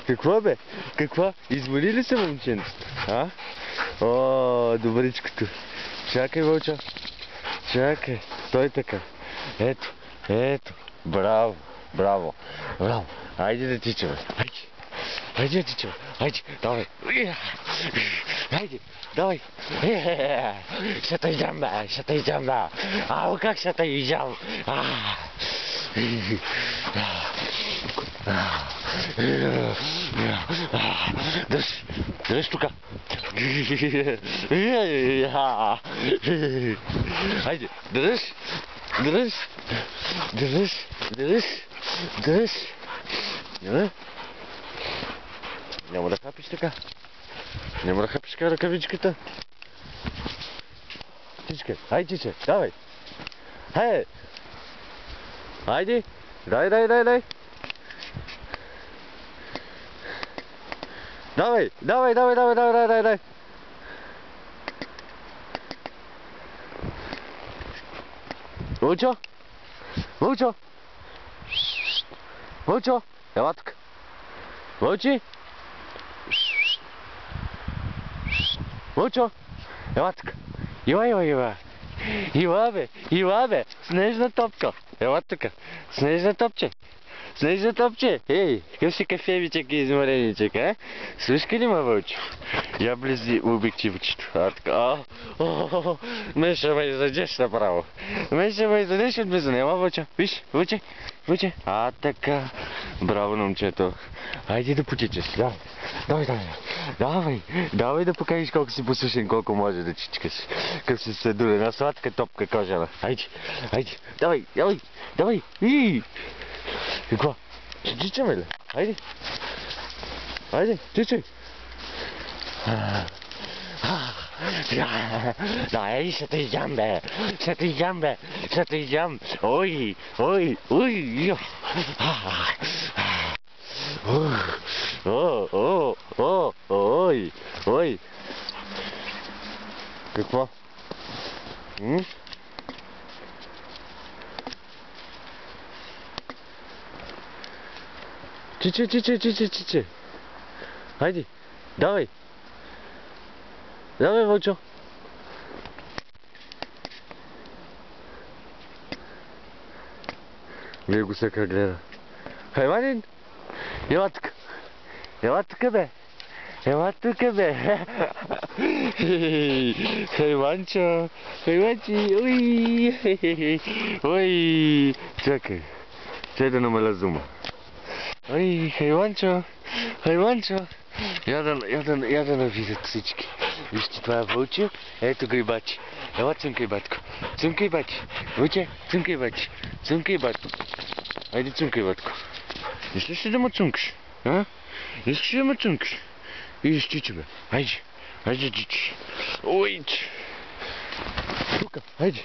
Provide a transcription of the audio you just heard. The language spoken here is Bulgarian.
Какво бе? Какво? Измори ли се момченцето? А? О, добричкото. Чакай, Вълчо. Чакай. Стой така. Ето. Ето. Браво. Браво. Браво. Айде да тичаме. Айде. Айде да тичаме. Айде. Давай. Айде. Давай. Ще те изям, бе. Ще те изям, бе. Ау, как ще те изям? Дръж. Дръж тука. Айде. Дръж. Дръж. Дръж. Дръж. Дръж. Няма да хапиш така. Няма да хапиш така ръкавичката. Тичкай. Айде, тиче. Давай. Хей. Айде. Дай. Давай. Вълчо. Вълчо. Вълчо. Ела тук. Вълчи. Вълчо. Ела тук. Ила. Ила, бе. Снежна топка. Ела тук. Снежна топче. Снежна топче. Ей, какъв си кафевичек и измореничек, а? Слушка ли ма, Вълчо? Я близи обективчето. А така. Ме ще ме изядеш направо. Ме ще ме изядеш от близо. Нема, Вълчо? Виж, Вълче. А така. Браво, момчето. Айде да потичаш. Давай да покажеш колко си посушен, колко може да чичкаш. Къв си се дуре на сладка топка кожана. Айде. Давай. Какво? Ще чичаме ли? Айде, чичай. Дай, ще те изям, бе. Ще те изям. Ой. Ой. Какво? Чиче. Хайде, давай. Давай, Вълчо. Вие го сега гледа. Хайванин, ела тук, бе. Хайванчо, ой. Чакай да намаля зума. Ой, хайванчо. Я да навидят всички. Вижте, това е Вълчо. Ето го и бачи. Ела, цъмкай, батко. Цъмкай, бачи. Вълче, цъмкай, бачи. Цъмкай, батко. Айде, цъмкай, батко. Искаш ли да ме цъмкаш? Искаш ли да ме цъмкаш? Идеш, чиче, бе. Айде, чиче. Ой, тука, айде.